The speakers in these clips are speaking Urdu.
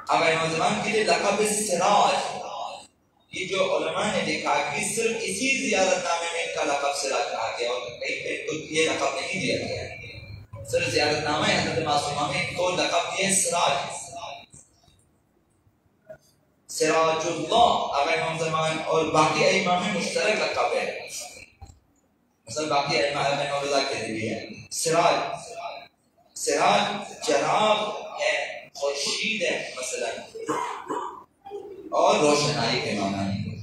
آقا نوزمان کے لیے لقب سراج، یہ جو علماء نے دیکھا کہ صرف اسی زیارت نامے میں ان کا لقب سراج کہا گیا اور کہیں پہ یہ لقب نہیں دیا گیا ہے، صرف زیارت نامہ حضرت معصومہ میں ان کو لقب دیا سراج، سراج اللہ آقا امام زمان، اور باقی ائمہ میں مشترک لقب ہے، مثلا باقی ائمہ امام رضا کے لیے بھی ہے سراج، سراج چراغ ہے، خورشید ہے مثلا، اور روشنائی کے معنی،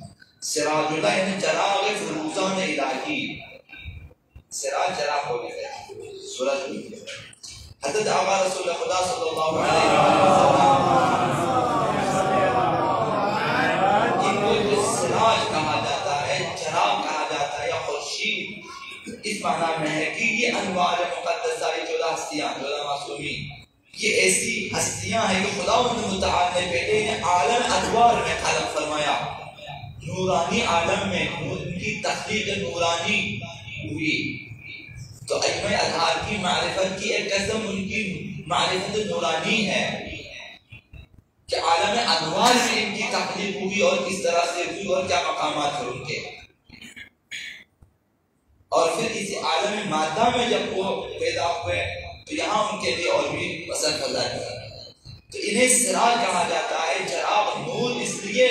سراج اللہ یعنی چراغ فروزان الہی، سراج چراغ ہو گئے سورج بھی۔ حضرت آقا رسول خدا صلی اللہ علیہ وسلم ان کو جو سراج کہا جاتا ہے، چراغ کہا جاتا ہے یا خورشید، اس معنی میں ہے کہ یہ انوار مقدسہ، یہ 14 ہستیاں، 14 معصومین، یہ ایسی ہستیاں ہیں کہ خداوند متعال نے پہلے عالم انوار میں خلق فرمایا، نورانی عالم میں ان کی تخلیق نورانی ہوئی، تو ائمہ اطہار کی معرفت کی ایک قسم ان کی معرفت نورانی ہے کہ عالم انوار میں ان کی تخلیق ہوئی اور کس طرح سے ہوئی اور کیا مقامات ہیں ان کے، اور پھر اسی عالم مادہ میں جب وہ پیدا ہوئے تو یہاں ان کے لیے اور بھی پسند فضا ہے، تو انہیں سراج کہا جاتا ہے، چراغ نور اس لیے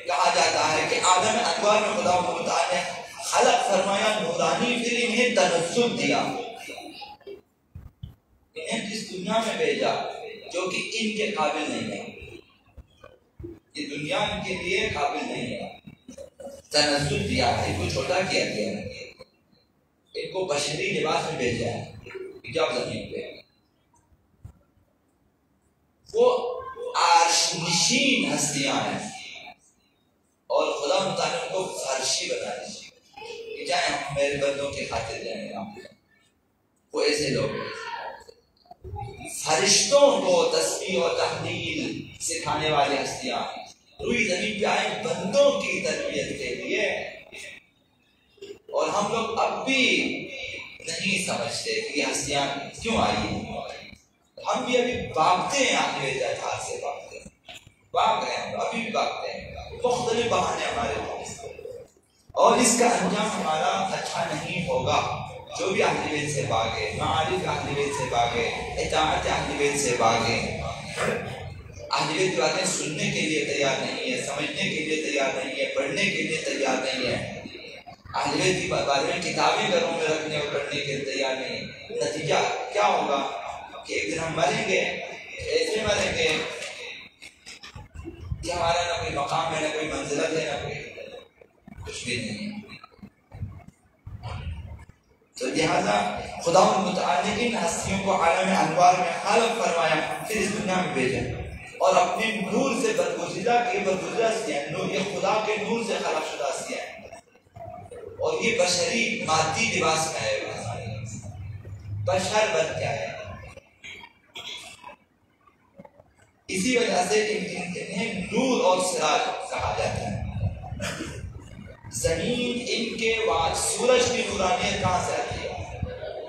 کہا جاتا ہے کہ عالم انوار میں خدا متعال نے خلق فرمایا نورانی، پھر انہیں تنزل دیا، انہیں جس دنیا میں بھیجا جو کہ ان کے قابل نہیں ہے، یہ دنیا ان کے لیے قابل نہیں ہے، تنزل دیا ہے، ان کو چھوٹا کیا گیا ہے، ان کو بشری لباس میں بھیجا ہے، جب زمین پہ وہ عرش نشین ہستیاں ہیں، اور خدا متعال ان کو فرشی بنایا کہ جائیں ہم میرے بندوں کی خاطر جائیں گے، وہ ایسے لوگ فرشتوں کو تسبیح و تحلیل سکھانے والے ہستیاں روئی زمین پہ آئے بندوں کی تربیت کے لیے، اور ہم لوگ اب بھی نہیں سمجھتے کہ یہ ہستیاں کیوں آئی ہیں، ہم بھی ابھی بھاگتے ہیں، آگے اطہار سے بھاگتے ہیں، بھاگ رہے ہیں، ابھی بھی بھاگتے ہیں، مختلف بہانے ہمارے پاس، اور اس کا انجام ہمارا اچھا نہیں ہوگا۔ جو بھی اہل بیت سے بھاگے، معارف اہل بیت سے بھاگے، اطاعت اہل بیت سے بھاگے، اہل بیت کی باتیں سننے کے لیے تیار نہیں ہے، سمجھنے کے لیے تیار نہیں ہے، پڑھنے کے لیے تیار نہیں ہے، اہل بیت کی بارے میں کتابیں گھروں میں رکھنے اور پڑھنے کے لیے تیار نہیں ہے، نتیجہ کیا ہوگا کہ ایک دن ہم مریں گے، ایسے مریں گے کہ ہمارا نہ کوئی مقام ہے، نہ کوئی منزلت ہے، نہ کوئی کچھ بھی نہیں ہے۔ تو لہذا خدا متعال نے ان ہستیوں کو عالم انوار میں خلق فرمایا، پھر اس دنیا میں بھیجا اور اپنے نور سے برگزیدہ کی، برگزیدہ ہستیاں، نور یہ خدا کے نور سے خلق شدہ ہستیاں ہیں، اور یہ بشری مادی لباس میں ہے، بشر بن کیا ہے، اسی وجہ سے انہیں نور اور سراج کہا جاتا ہے۔ زمین ان کے بعد سورج کی نورانیت کہاں سے آتی ہے؟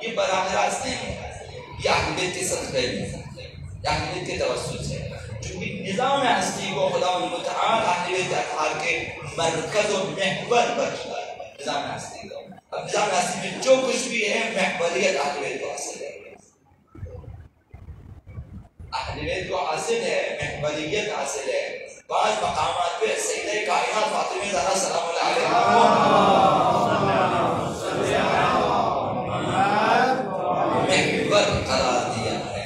یہ براہ راست نہیں ہے، یہ اہل بیت کے صدقے میں، یہ اہل بیت کے توسل سے، چونکہ نظام ہستی کو خدا متعال اہل بیت اطہار کے مرکز و محور پر چلا ہے، نظام ہستی کو، اب نظام ہستی میں جو کچھ بھی ہے محوریت اہل بیت کو حاصل ہے، اہل بیت کو حاصل ہے، محوریت حاصل ہے۔ بعض مقامات پہ سیدہ کائنات فاطمہ زہرا سلام اللہ علیہا کو محور قرار دیا ہے۔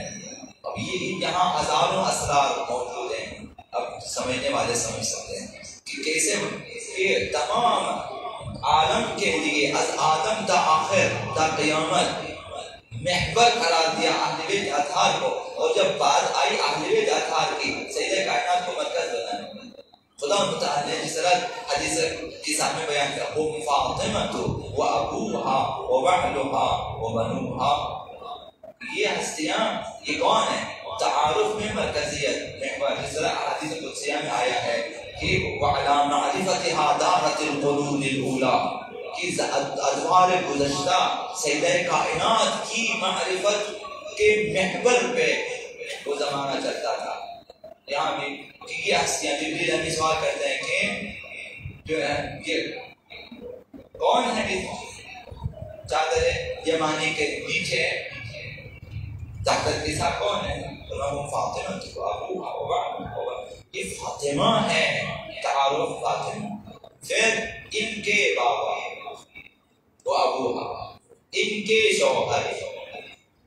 اب یہ یہاں ہزاروں اسرار موجود ہیں، اب سمجھنے والے سمجھ سکتے ہیں کہ کیسے یہ تمام عالم کے لیے از آدم تا آخر تا قیامت محور قرار دیا اہل بیت اطہار کو، اور جب بات آئی اہل بیت اطہار کی، سیدہ کائنات کو مرکز بنانے میں، خدا متعال نے جس طرح حدیث کے سامنے بیان کیا، وہ فاطمۃ و ابوہا و بعلھا و بنوہا، یہ ہستیاں یہ کون ہیں؟ تعارف میں مرکزیت محور، جس طرح حدیث قدسیہ میں آیا ہے کہ وعلی معرفتها دارت القرون الاولی، کہ ادوار گزشتہ سیدہ کائنات کی معرفت کے محور پہ وہ زمانہ چلتا تھا، یہاں بھی یہ ہستیاں جبریل ہمیں سوال کرتے ہیں کہ جو ہے یہ کون ہے چادر یمانی کے نیچے طاقت کے ساتھ کون ہے؟ فاطمہ تو ابوہا ہوگا، یہ فاطمہ ہے، تعارف فاطمہ، پھر ان کے بابا وہ ابوہا، ان کے شوہر،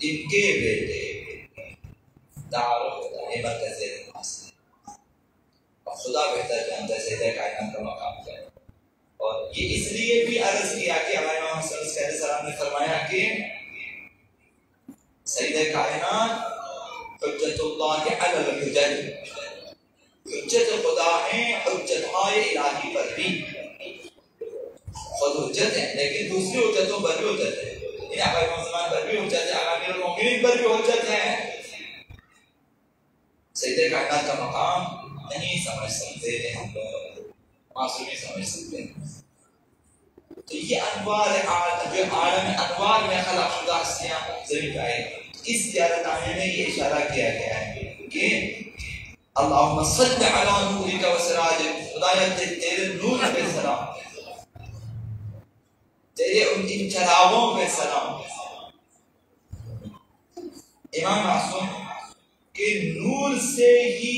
ان کے بیٹے، تعارف ہوتا ہے مرکز نماز۔ اور خدا بہتر جانتا ہے سیدہ کائنات کا مقام کیا ہے، اور یہ اس لیے بھی عرض کیا کہ ہمارے امام صلی اللہ علیہ وسلم نے فرمایا کہ سیدہ کائنات حجت اللہ علی الحجج، حجت خدا ہے حجت الہی پر بھی، خود حجت ہے لیکن دوسری حجتوں پر بھی حجت ہے، یعنی آقا مسلمان پر بھی حجت ہے، آقا امیر المومنین پر بھی حجت ہے۔ سیدہ کائنات کا مقام نہیں سمجھ سکتے ہم لوگ، معصومی سمجھ سکتے ہیں۔ تو یہ انوار جو عالم انوار میں خلق شدہ ہستیاں زمین پہ آئے، اس زیارت نامے میں یہ اشارہ کیا گیا ہے کہ اللہم صل علی نورک و سراجک، خدایا تیرے نور پہ سلام، تیرے ان چراغوں پہ سلام۔ امام معصوم کہ نور سے ہی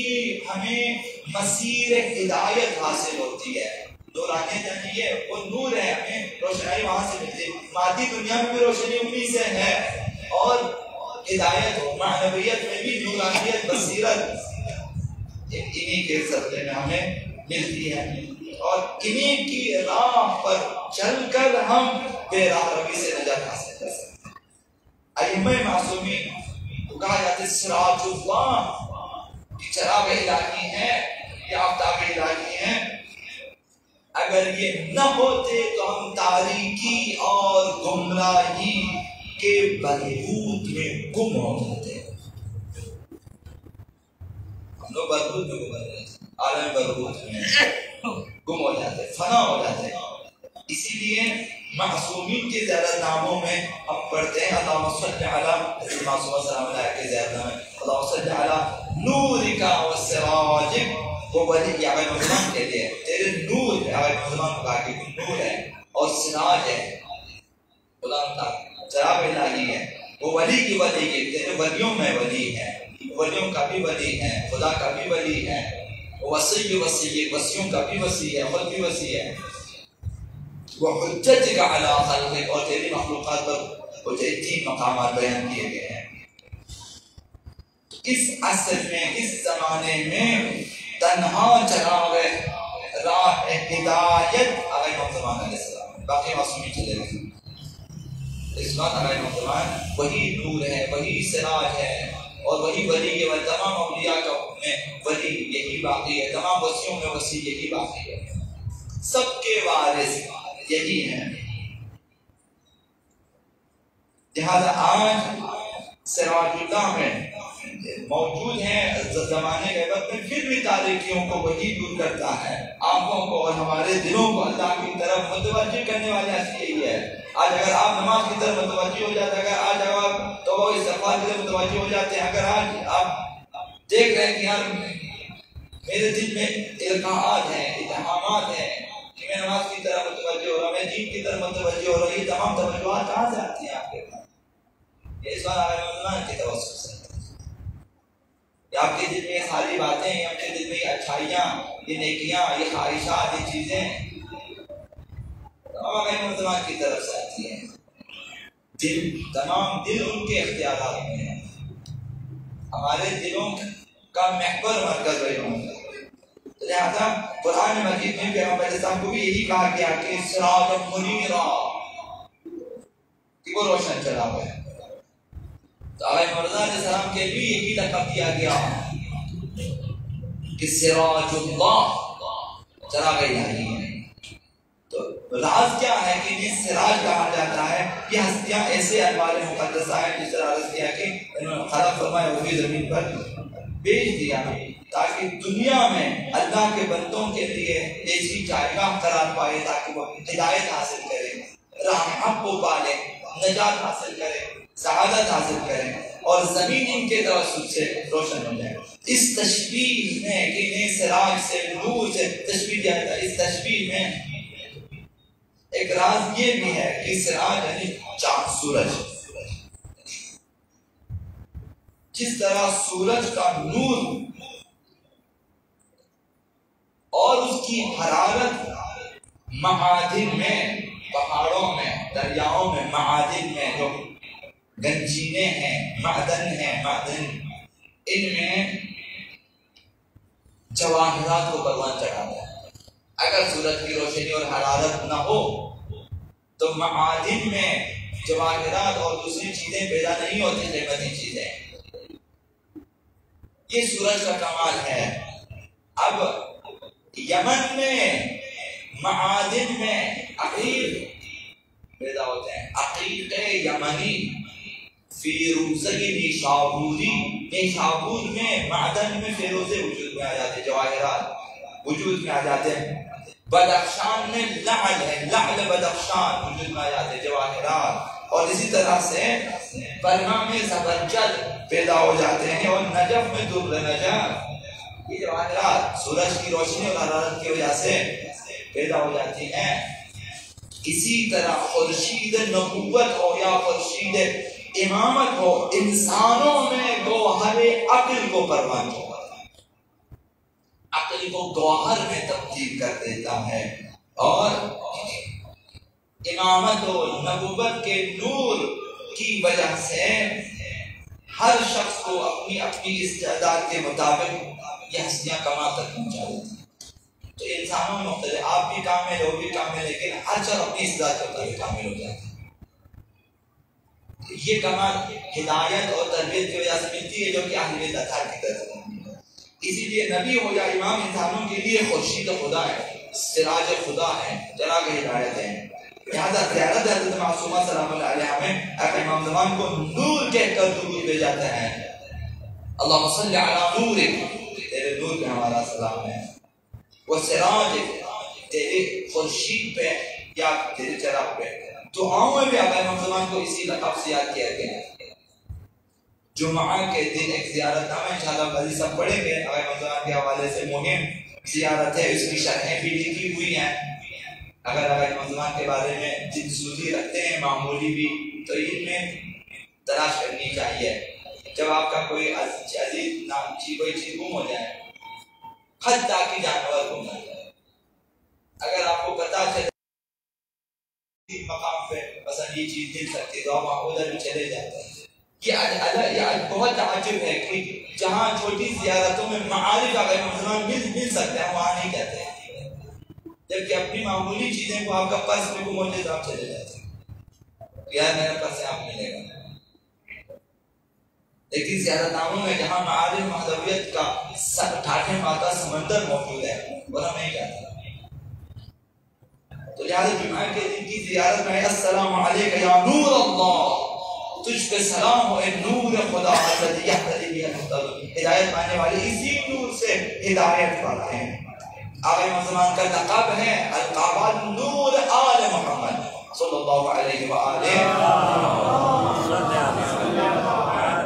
ہمیں مسیر ہدایت حاصل ہوتی ہے، نورانیت یعنی یہ وہ نور ہے، ہمیں روشنائی وہاں سے ملتی ہے، مادی دنیا میں بھی روشنی انہی سے ہے، اور ہدایت معنویت میں بھی نورانیت بصیرت انہی کے صدقے میں ہمیں ملتی ہے، اور انہی کی راہ پر چل کر ہم بے راہ روی سے نجات حاصل کر سکتے ہیں۔ ائمہ معصومین تو کہا جاتا ہے سراج اللہ، یہ چراغ الہی ہے، یہ آفتاب الہی ہے، اگر یہ نہ ہوتے تو ہم تاریکی اور گمراہی کے بربود میں گم ہو جاتے ہیں، ہم لوگ بربود میں گم ہو جاتے ہیں، عالم بربود میں گم ہو جاتے ہیں، فنا ہو جاتے ہیں۔ اسی لیے معصومین کے زیادہ ناموں میں ہم پڑھتے ہیں اللہم صل علی معصومہ سلام علیہ کے زیادہ نام ہے اللہم صل علی نورک و سراجک، وہ ولی آقا مسلمان کے لیے تیرے نور ہے، آقا مسلمان کو کہا کہ نور ہے اور سراج ہے، خدا تعالیٰ چراغ الہی ہے، وہ ولی کی ولی کے تیرے ولیوں میں ولی ہے، ولیوں کا بھی ولی ہے، خدا کا بھی ولی ہے، وصی وصیوں کا بھی وصی ہے، خود بھی وصی ہے، وہ حجت کا علی خلق، اور تیری مخلوقات پر وہ تین مقامات بیان کیے گئے ہیں۔ اس عصر میں اس زمانے میں تنہا چراغ راہ ہدایت آقا محمد علیہ السلام، باقی معصومین چلے گئے، اس بات آقا محمد وہی نور ہے، وہی سراج ہے، اور وہی ولی ہے، تمام اولیاء کا میں ولی یہی باقی ہے، تمام وصیوں میں وصی یہی باقی ہے، سب کے وارث یہی ہیں۔ لہذا آج سراج اللہ میں موجود ہیں زمانے کے وقت میں، پھر بھی تاریکیوں کو وہی دور کرتا ہے، آنکھوں کو اور ہمارے دلوں کو اللہ کی طرف متوجہ کرنے والے ایسی یہی ہے۔ آج اگر آپ نماز کی طرف متوجہ ہو جاتے ہیں، اگر آج آپ توبہ و استغفار کی طرف متوجہ ہو جاتے ہیں، اگر آج آپ دیکھ رہے ہیں کہ یار میرے دل میں القاعات ہیں، اتہامات ہیں کہ میں نماز کی طرف متوجہ ہو رہا ہوں، میں دین کی طرف متوجہ ہو رہا ہوں، یہ تمام توجہات کہاں سے آتی ہیں آپ کے پاس؟ یہ اس بار آقا مسلمان کی توسط سے، یہ آپ کے دل میں یہ ساری باتیں، یہ آپ کے دل میں یہ اچھائیاں، یہ نیکیاں، یہ خواہشات، یہ چیزیں تمام آقا مسلمان کی طرف سے آتی ہیں۔ تمام دل ان کے اختیارات میں ہیں، ہمارے دلوں کا محور مرکز وہی ہوگا۔ لہذا قرآن مجید میں پیغمبر علیہ السلام کو بھی یہی کہا گیا کہ سراج منیرا، کہ وہ روشن چراغ ہے۔ تو آقا مرزا علیہ السلام کے بھی یہی لقب دیا گیا کہ سراج اللہ، چراغ الہی ہے۔ تو راز کیا ہے کہ انہیں سراج کہا جاتا ہے؟ یہ ہستیاں ایسے انوار مقدسہ ہیں جس طرح عرض کیا کہ انہوں نے خلق فرمایا وہ بھی زمین پر بھیج دیا تاکہ دنیا میں اللہ کے بندوں کے لیے ایسی جائگاہ قرار پائے تاکہ وہ ہدایت حاصل کرے، راہ حق کو پالے، نجات حاصل کرے، سعادت حاصل کرے۔ اور زمین ان کے توسط سے روشن ہو جائے. اس تشبیہ میں کہ انہیں سراج سے نور سے تشبیہ دیا جاتا ہے. اس تشبیہ میں ایک راز یہ بھی ہے کہ سراج یعنی چاند سورج، جس طرح سورج کا نور اور اس کی حرارت معادن میں، پہاڑوں میں، دریاؤں میں، معادن میں جو گنجینے ہیں، معدن ہیں، معدن، ان میں جواہرات کو بھگوان چڑھاتا ہے. اگر سورج کی روشنی اور حرارت نہ ہو تو معادن میں جواہرات اور دوسری چیزیں پیدا نہیں ہوتی، قیمتی چیزیں. یہ سورج کا کمال ہے. اب یمن میں معادن میں عقیق پیدا ہوتے ہیں. عقیق یمنی فیروزی نیشابوری، نیشابور میں معدن میں فیروزے وجود میں آ جاتے ہیں، جواہرات وجود میں آ جاتے ہیں. بدخشان میں لعل ہے، لعل بدخشان وجود میں آ جاتے ہیں، جواہرات. اور اسی طرح سے برما میں زبرجد پیدا ہو جاتے ہیں، اور نجف میں در نجف. یہ جواہرات سورج کی روشنی اور حرارت کی وجہ سے پیدا ہو جاتی ہیں. اسی طرح خورشید نبوت ہو یا خورشید امامت ہو، انسانوں میں گوہر عقل کو پروان چڑھاتا ہے، عقل کو گوہر میں تبدیل کر دیتا ہے. اور امامت و نبوت کے نور کی وجہ سے ہر شخص کو اپنی اپنی استعداد کے مطابق یہ ہستیاں کما تک پہنچا دیتی ہیں. تو انسانوں میں مختلف، آپ بھی کامل ہو بھی کامل، لیکن ہر شخص اپنی استعداد کے مطابق کامل ہو جاتا ہے. یہ کمال ہدایت اور تربیت کی وجہ سے ملتی ہے جو کہ اہل بیت اطہار کی طرف سے ملتی ہے. اسی لیے نبی ہو یا امام انسانوں کے لیے خورشید خدا ہے، سراج خدا ہے، چراغ ہدایت ہے. لہذا زیارت حضرت معصومہ سلام اللہ علیہ میں اگر امام زمان کو نور کہہ کر درود بھیجاتا ہے، اللہم صلی علی نور، تیرے نور پہ ہمارا سلام ہے، وہ سراج، تیرے خورشید پہ یا تیرے چراغ پہ. دعاؤں میں بھی آقا امام زمان کو اسی لقب سے یاد کیا گیا ہے. جمعہ کے دن ایک زیارت نامہ انشاءاللہ قاضی صاحب پڑھیں گے، آقا امام زمان کے حوالے سے مہم زیارت ہے، اس کی شرحیں بھی لکھی ہوئی ہیں. اگر آقا امام زمان کے بارے میں دلسوزی رکھتے ہیں معمولی بھی، تو ان میں تلاش کرنی چاہیے. جب آپ کا کوئی عزیز نام کوئی چیز گم ہو جائے، حتیٰ کہ جانور گم ہو جائے، اگر آپ کو پتا چلے مقام پہ مثلا یہ چیز مل سکتی ہے تو آپ ادھر بھی چلے جاتے ہیں. یہ بہت تعجب ہے کہ جہاں چھوٹی زیارتوں میں معارف آقا امام زمان مل سکتے ہیں، وہاں نہیں کہتے ہیں، جبکہ اپنی معمولی چیزیں کو آپ کا پرس میں گم ہو جائے تو آپ چلے جاتے ہیں، یار میرا پرس ہے، آپ ملے گا. لیکن زیارت ناموں میں جہاں معارف مہدویت کا ٹھاٹھے ماتا سمندر موجود ہے، وہ ہم نہیں کہتے. تو لہذا جمعہ کے دن کی زیارت میں السلام علیکہ یا نور اللہ، تجھ پہ سلام ہو اے نور خدا الذی یہتدی بہ المہتدون، ہدایت پانے والے اسی نور سے ہدایت پاتے ہیں. آقا امام زمان کا لقب ہے القابات نور آل محمد صلی اللہ علیہ وآلہ.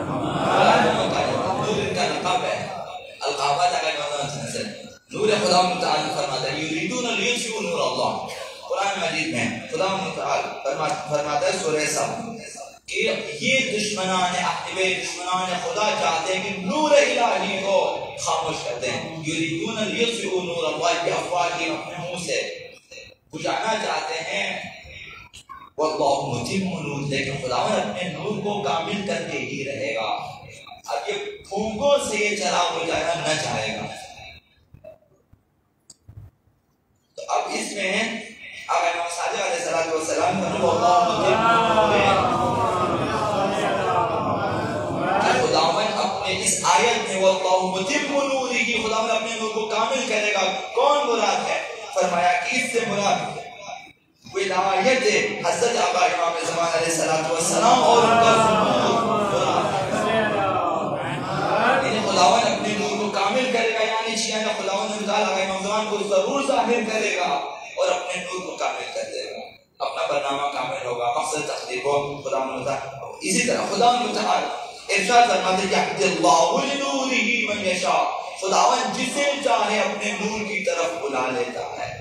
نور ان کا لقب ہے، القابات آقا امام زمان سے نور خدا متعال فرماتا ہے یریدون لیطفئوا نور اللہ. قرآن مجید میں خدا فرماتا ہے سورہ صف کہ یہ دشمنان اہل بیت، دشمنان خدا چاہتے ہیں کہ نور الہی کو خاموش کرتے ہیں. یریدون لیطفئوا نور اللہ بافواہہم، اپنے منہ سے بجھانا چاہتے ہیں، واللہ متم نور، لیکن خداوند اپنے نور کو کامل کر کے ہی رہے گا. اب یہ پھونکوں سے یہ چراغ بجھانا نہ چاہے گا. تو اب اس میں آقا امام صادق علیہ السلام کا نور اللہ خداوند اپنے اس آیت میں واللہ متم نورہ، خداوند اپنے نور کو کامل کرے گا. کون مراد ہے؟ فرمایا کہ اس سے مراد ولایت حضرت آقا امام زمان علیہ السلام اور ان کا ظہور مراد ہے. یعنی خداوند اپنے نور کو کامل کرے گا، یعنی چیزیں خداوند آقا امام زمان کو ضرور ظاہر کرے گا اور اپنے نور کو کامل کر دے گا. اپنا برنامہ کامل ہوگا، مقصد تخلیق ہو خدا متعال. اسی طرح خدا متعال ارشاد فرماتے یہدی اللہ لنورہ من یشاء، خداوند جسے چاہے اپنے نور کی طرف بلا لیتا ہے،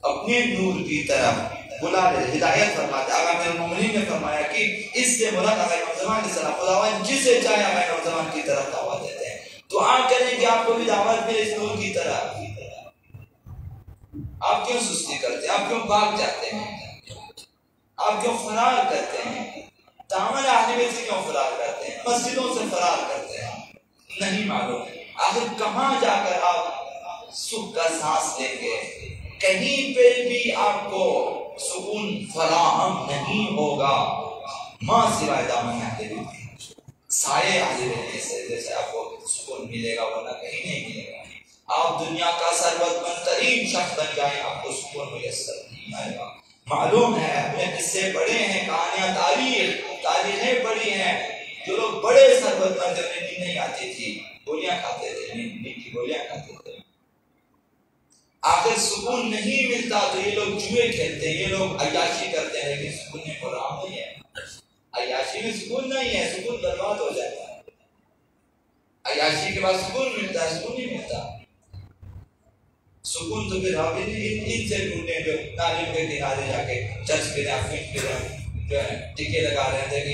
اپنے نور کی طرف بلا لے، ہدایت فرماتے ہیں۔ آقا امیر المومنین نے فرمایا کہ اس سے مراد آقا امام زمان علیہ السلام خداوند جسے چاہے آقا امام زمان کی طرف دعوت دیتے ہیں۔ دعا کریں کہ آپ کو بھی دعوت ملے اس نور کی طرف۔ آپ کیوں سستی کرتے ہیں؟ آپ کیوں بھاگ جاتے ہیں؟ آپ کیوں فرار کرتے ہیں؟ دامن اہل بیت سے کیوں فرار کرتے ہیں؟ مسجدوں سے فرار کرتے ہیں؟ نہیں معلوم آخر کہاں جا کر آپ سکھ کا سانس لیں گے؟ کہیں پہ بھی آپ کو سکون فراہم نہیں ہوگا ماں سوائے دامن اہل بیت، سائے اہل بیت سے جیسے آپ کو سکون ملے گا، ورنہ کہیں نہیں ملے گا۔ آپ دنیا کا ثروت مند ترین شخص بن جائیں، آپ کو سکون میسر نہیں آئے گا۔ معلوم ہے اپنے قصے پڑھے ہیں، کہانیاں تاریخیں پڑھی ہیں، جو لوگ بڑے ثروت مند انہیں نیند نہیں آتی تھی، گولیاں کھاتے تھے، نیند کی گولیاں کھاتے تھے۔ آخر سکون نہیں ملتا تو یہ لوگ جوئے کھیلتے ہیں، یہ لوگ عیاشی کرتے ہیں، لیکن سکون میں قرآن نہیں ہے۔ عیاشی میں سکون نہیں ہے، سکون برباد ہو جاتا ہے۔ عیاشی کے بعد سکون ملتا ہے، سکون نہیں ملتا۔ سکون تو پھر آپ ان سے ڈھونڈیں جو نالیوں کے کنارے جا کے چرچ کے نافذ کے جو ہے ٹکے لگا رہے تھے کہ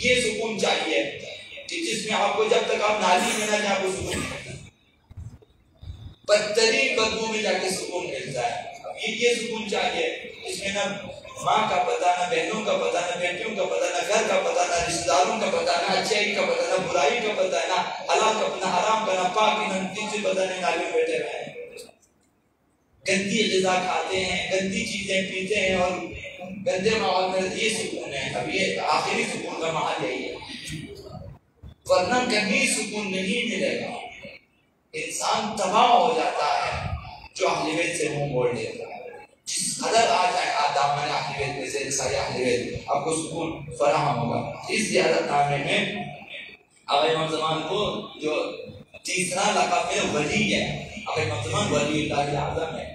یہ سکون چاہیے کہ جس میں آپ کو جب تک آپ نالی میں نہ جائیں آپ کو سکون ملتا ہے، بدترین بدبو میں جا کے سکون ملتا ہے۔ یہ سکون چاہیے اس میں نہ ماں کا پتہ، نہ بہنوں کا پتہ، نہ بیٹیوں کا پتہ، نہ گھر کا پتہ، نہ رشتہ داروں کا پتہ، نہ اچھائی کا پتہ، نہ برائی کا پتہ، نہ حلال کا، نہ حرام کا، نہ پاک، نہ کسی پتہ نہیں، نالیوں بیٹھے ہوئے ہیں، گندی غذا کھاتے ہیں، گندی چیزیں پیتے ہیں اور گندے ماحول میں۔ یہ سکون ہے، اب یہ آخری سکون کا محل یہی ہے، ورنہ کبھی سکون نہیں ملے گا۔ انسان تباہ ہو جاتا ہے جو اہل بیت سے منہ موڑ لیتا ہے۔ جس قدر آ جائے دامن اہل بیت میں سے سایہ اہل بیت، آپ کو سکون فراہم ہوگا۔ اس زیارت نامے میں آقا امام زمان کو جو تیسرا لقب ہے ولی ہے، آقا امام زمان ولی اللہ اعظم ہے۔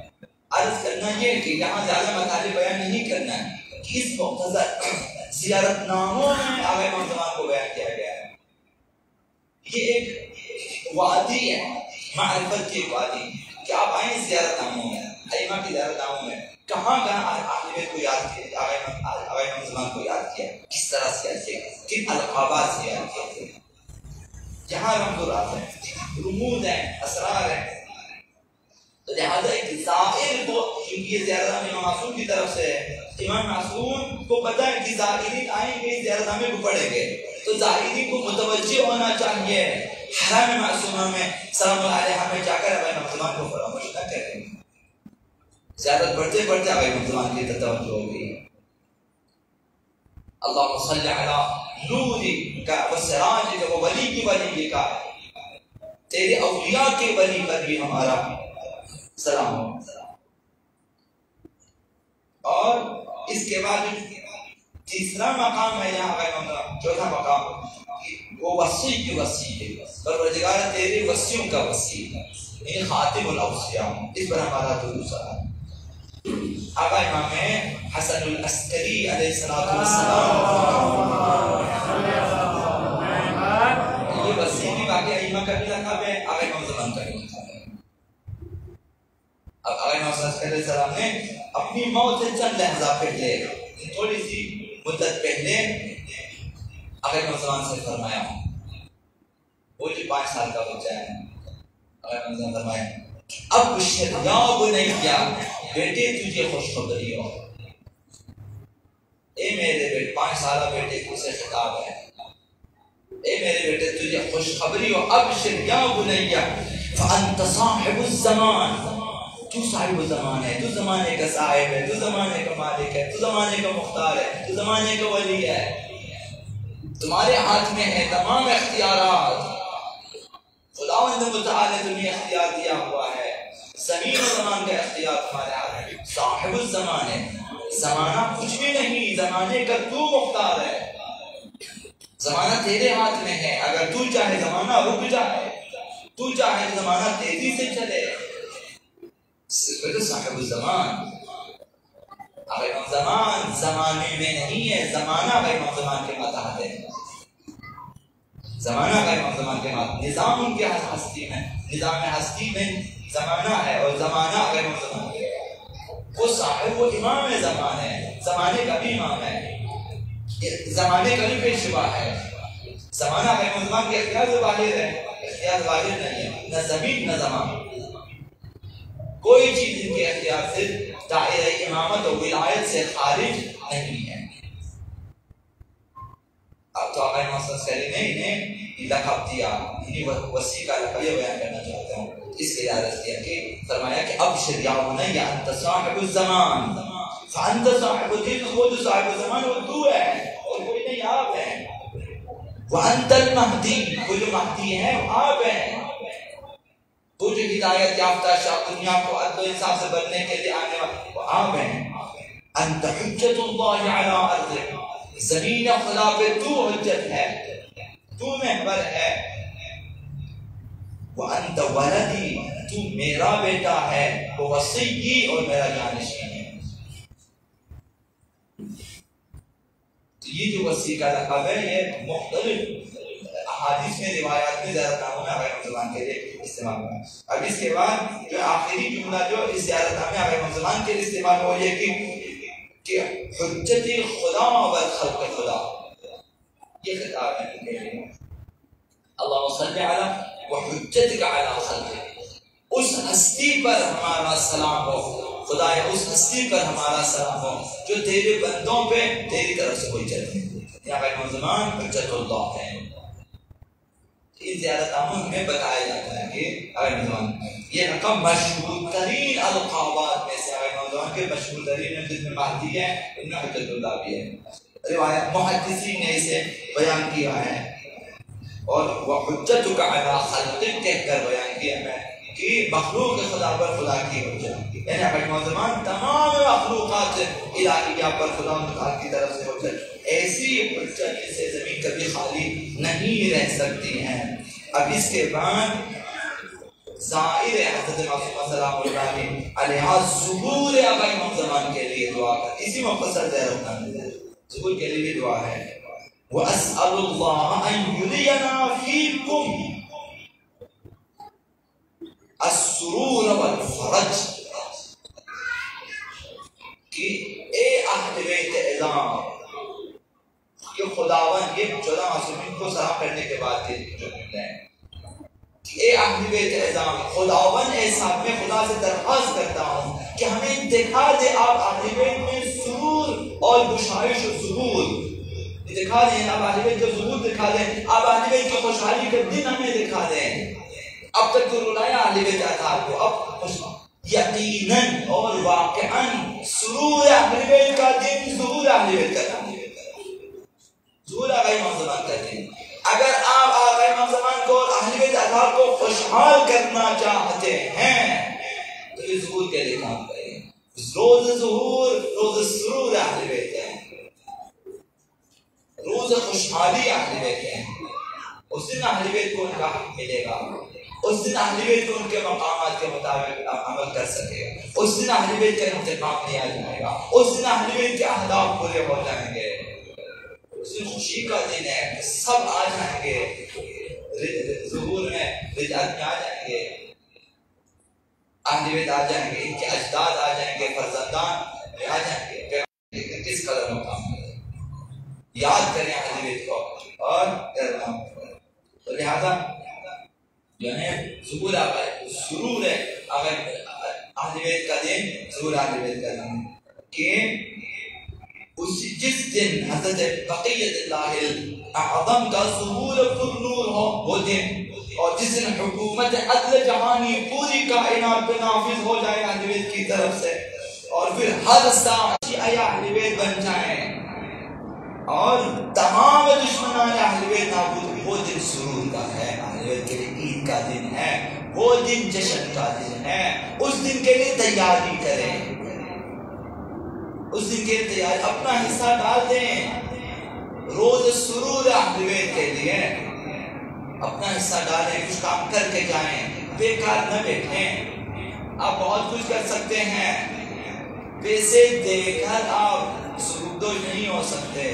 عرض کرنا یہ کہ یہاں زیادہ مطالب بیان نہیں کرنا ہے کہ اس مختصر زیارت ناموں میں آقا امام زمان کو بیان کیا گیا ہے۔ یہ ایک وادی ہے، معرفت کی وادی، کہ آپ آئیں زیارت ناموں میں، ائمہ کی زیارت ناموں میں کہاں کہاں اہل بیت کو یاد کیا، آقا امام زمان کو یاد کیا، کس طرح سے یاد کیا، کن القابات سے یاد کیا۔ جہاں رمضان ہے، رموز ہیں، اسرار ہیں، تو لہٰذا ایک زائر کو، کیونکہ یہ زیارت نامہ امام معصوم کی طرف سے ہے، امام معصوم کو پتہ ہے کہ زائرین آئیں گے زیارت نامے کو پڑھیں گے، تو زائرین کو متوجہ ہونا چاہیے حرم معصومہ میں سلام اللہ علیہ میں جا کر امام زمان کو فراموش نہ کریں۔ زیارت پڑھتے پڑھتے امام زمان کی توجہ ہوگی۔ اللہم صلی علی نور کا و سراج کا و ولی کی ولی کا، تیرے اولیاء کے ولی پر بھی ہمارا سلام ہو۔ اور اس کے بعد تیسرا مقام ہے یہاں کا، چوتھا مقام وہ وصی کی وصی ہے، پروردگار تیرے وصیوں کا وصی ہے، یعنی خاتم الاوصیاء، اس پر ہمارا درود سلام۔ آقا امام حسن العسکری علیہ السلام، یہ وصی بھی باقی ائمہ کا بھی لقب ہے، آقا امام زمان کا بھی لقب ہے۔ اب آقا امام علیہ السلام نے اپنی موت سے چند لحظہ پہلے، تھوڑی سی مدت پہلے آقا امام زمان سے فرمایا، وہ جو 5 سال کا بچہ ہے، آقا امام زمان فرمایا ابشر یا بنیا، بیٹے تجھے خوشخبری ہو۔ اے میرے بیٹے، 5 سالہ بیٹے کو سے خطاب ہے، اے میرے بیٹے تجھے خوشخبری ہو، ابشر یا بنیا فانت صاحب الزمان، تو صاحب الزمان ہے، تو زمانے کا صاحب ہے، تو زمانے کا مالک ہے، تو زمانے کا مختار ہے، تو زمانے کا ولی ہے، تمہارے ہاتھ میں ہے تمام اختیارات، خداوند متعال نے تمہیں اختیار دیا ہوا ہے، زمین و زمان کا اختیار تمہارے ہاتھ میں، صاحب الزمان ہے، زمانہ کچھ بھی نہیں، زمانے کا تو مختار ہے، زمانہ تیرے ہاتھ میں ہے، اگر تو چاہے زمانہ رک جائے، تو چاہے زمانہ تیزی سے چلے، صاحب الزمان۔ امام زمان زمانے میں نہیں ہے، زمانہ امام زمان کے متحد ہے۔ زمانہ غیر زمان کے بعد نظام ان کے ہستی میں، نظام ہستی میں زمانہ ہے اور زمانہ غیر زمان ہے۔ وہ صاحب وہ امام زمان ہے، زمانے کا بھی امام ہے، زمانے کا بھی پیشوا ہے۔ زمانہ غیر زمان کے اختیار ظاہر ہے، اختیار ظاہر نہیں ہے، نہ زمین نہ زمان، کوئی چیز ان کے اختیار سے دائرہ امامت اور ولایت سے خارج نہیں ہے۔ اب تو آقا محمد صلی نے انہیں لقب دیا، انہیں وسیع کا لقب یہ بیان کرنا چاہتا ہوں، اس کے اجازت دیا کہ فرمایا کہ ابشر یا بنی انت صاحب الزمان فانت صاحب الدین، وہ جو صاحب الزمان وہ تو ہے اور کوئی نہیں آپ ہے، وانت المہدی، وہ جو مہدی ہے وہ آپ ہیں، وہ جو ہدایت یافتہ شاہ دنیا کو عدل و انصاف سے بننے کے لیے آنے والے وہ آپ ہیں، انت حجت اللہ علی ارض، زمین خدا پہ تو حجت ہے، تو محور ہے، وانت ولدی، تو میرا بیٹا ہے، وہ وصی اور میرا جانشین ہے۔ تو یہ جو وصی کا لقب ہے یہ مختلف احادیث میں روایات میں زیارت ناموں میں آقا زمان کے لیے استعمال ہوا ہے۔ اب اس کے بعد جو آخری جملہ جو اس زیارت نامے آقا زمان کے لیے استعمال ہوا یہ کہ حجت خدا و خلق خدا، یہ خطاب ہے ان کے لیے، اللہم صلی علی وحجتک علی خلقک، اس ہستی پر ہمارا سلام ہو، خدایا اس ہستی پر ہمارا سلام ہو جو تیرے بندوں پہ تیری طرف سے کوئی چلے، یا آقا زمان حجت اللہ ہے۔ اس زیارت ناموں میں بتایا جاتا ہے کہ آقا زمان یہ رقم مشہور ترین القابات میں سے آقا زمان کے مشہور ترین جس میں مہدی ہے ان میں حجت اللہ بھی ہے، روایت محدثین نے اسے بیان کیا ہے، اور وہ حجتک علی خلقک کہہ کر بیان کیا ہے کہ مخلوق خدا پر خدا کی حجت، یعنی آقا زمان تمام مخلوقات الہیہ پر خدا متعال کی طرف سے حجت، ایسی حجت جس سے زمین کبھی خالی نہیں رہ سکتی ہیں۔ اب اس کے بعد ظاہر حضرت معصومہ سلام اللہ علیہ ظہور آقا زمان کے لیے دعا کر، اسی مختصر زیارت نامے میں ظہور کے لیے دعا ہے، وَأَسْأَلُ اللَّهَ أَن يُرِيَنَا فِيكُمْ السُّرُورَ وَالْفَرَجْ، کہ اے اہل بیت اعظام، یہ خداوند یہ 14 معصومین کو سلام کرنے کے بعد جو جملہ ہے کہ اے اہل بیت اعظام، خداوند اے صاحب میں خدا سے درخواست کرتا ہوں کہ ہمیں دکھا دے آپ اہل بیت میں سرور اور بشائش و ظہور دکھا دیں، آپ اہل بیت کا ظہور دکھا دیں، آپ اہل بیت کی خوشحالی کا دن ہمیں دکھا دیں، اب تک تو رلایا اہل بیت اطہار کو، اب یقیناً اور واقعاً سرور اہل بیت کا دن ظہور اہل بیت کا دن، ظہور آقا امام زمان کا دن، اگر آپ آقا امام زمان کو اور اہل بیت اطہار کو خوشحال کرنا چاہتے ہیں تو یہ ظہور کے لیے کام کریں، روز ظہور روز سرور اہل بیت ہے، روز خوشحالی اہل بیت ہے، اس دن اہل بیت کو ان کا حق ملے گا، اس دن اہل بیت کو ان کے مقامات کے مطابق عمل کر سکے گا، اس دن اہل بیت کا انتقام لیا جائے گا، اس دن اہل بیت کے اہداف پورے ہو جائیں گے، اس دن خوشی کا دن ہے، سب آ جائیں گے، ظہور میں رجعت میں آ جائیں گے، اہل بیت آ جائیں گے، ان کے اجداد آ جائیں گے، فرزندان آ جائیں گے، کس قدر مقام ہے، یاد کریں اہل بیت کو اور احترام کریں، تو لہذا جو ہے ظہور آقا سرور ہے اہل بیت کا دن، ظہور اہل بیت کا دن کہ جس دن حضرت بقیت اللہ اعظم کا ظہور پر نور ہو وہ دن، اور جس دن حکومت عدل جہانی پوری کائنات پہ نافذ ہو جائے اہل بیت کی طرف سے، اور پھر ہر ساعی اہل بیت بن جائیں اور تمام دشمنان اہل بیت نابود، وہ دن سرور کا ہے، اہل بیت کے لیے عید کا دن ہے، وہ دن جشن کا دن ہے، اس دن کے لیے تیاری کریں، اس دن کے لیے تیاری اپنا حصہ ڈال دیں، روز سرور اہل بیت کے لیے اپنا حصہ ڈالیں، کچھ کام کر کے جائیں، بیکار نہ بیٹھیں، آپ بہت کچھ کر سکتے ہیں، پیسے دے کر آپ سرودوش نہیں ہو سکتے،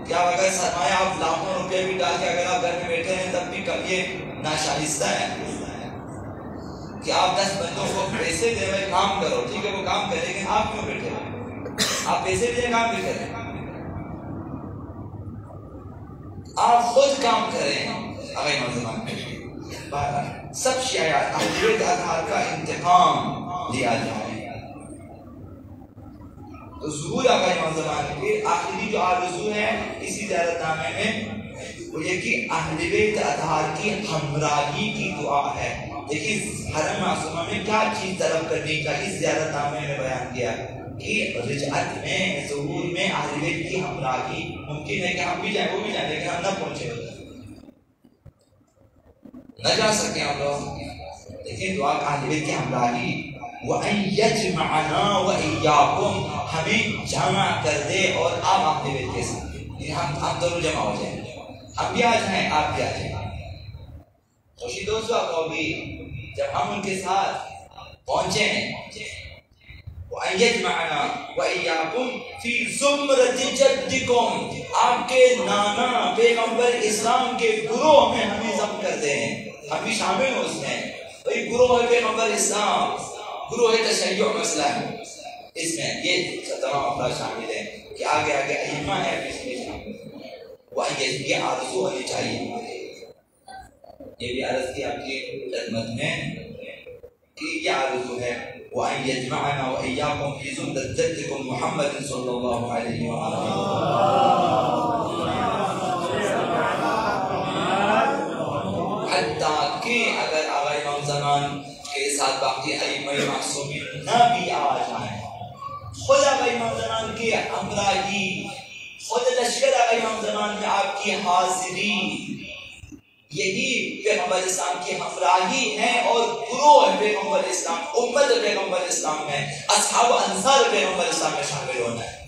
کیا اگر سرمایہ آپ لاکھوں روپے بھی ڈال کے اگر آپ گھر میں بیٹھے ہیں تب بھی کب یہ ناشائستہ ہے کہ آپ 10 بندوں کو پیسے دے رہے کام کرو، ٹھیک ہے وہ کام کریں لیکن آپ کیوں بیٹھے ہیں؟ آپ پیسے دیں کام بھی کریں، آپ خود کام کریں۔ اگر نوجوان سب شیعہ اہل بیت اطہار کا انتقام لیا جائے۔ تو ظہور آقا امام زمان کے آخری جو آرزو ہے اسی زیارت نامے میں وہ یہ کہ اہل بیت اطہار کی ہمراہی کی دعا ہے۔ دیکھیے حرم معصومہ میں کیا چیز طلب کرنی چاہیے، زیارت نامے میں بیان کیا کہ رجعت میں ظہور میں اہل بیت کی ہمراہی ممکن ہے کہ ہم بھی جائیں وہ بھی جائیں لیکن ہم نہ پہنچے نہ جا سکیں ہم لوگ، لیکن دعا اہل بیت کی ہمراہی وَأَن يَجْمَعَنَا وَإِيَّاكُمْ، ہمیں جمع کر دے اور آپ اہل بیت کے ساتھ، یعنی ہم دونوں جمع ہو جائیں، ہم بھی آ جائیں آپ بھی آ جائیں۔ خوشی دوستو آپ ہوگی جب ہم ان کے ساتھ پہنچیں۔ وَأَن يَجْمَعَنَا وَإِيَّاكُمْ فِي زُمْرَةِ جَدِّكُمْ، آپ کے نانا پیغمبر اسلام کے گروہ میں ہمیں ضم کر دیں، ہم بھی شامل ہوں اس میں۔ وہی گروہ پیغمبر اسلام، گروہ تشیع مسئلہ ہے، اس میں یہ تمام افراد شامل ہیں کہ آگے آگے ائمہ ہے پیچھے شامل ہے۔ یہ آرزو ہونی چاہیے، یہ بھی عرض کی آپ کی خدمت میں کہ یہ آرزو ہے وَأَن يَجْمَعَنَا وَإِيَّاكُمْ فِي زُمْرَةِ جَدِّكُمْ محمد صلی اللہ علیہ وسلم، حتیٰ کہ اگر آقا امام زمان کے ساتھ باقی ائمہ معصومین نہ بھی آ جائیں، خود آقا امام زمان کی ہمراہی، خود لشکر آقا امام زمان میں آپ کی حاضری، یہی پیغمبر اسلام کی ہمراہی ہے اور گروہ پیغمبر اسلام، امت پیغمبر اسلام میں، اصحاب انصار پیغمبر اسلام میں شامل ہونا ہے۔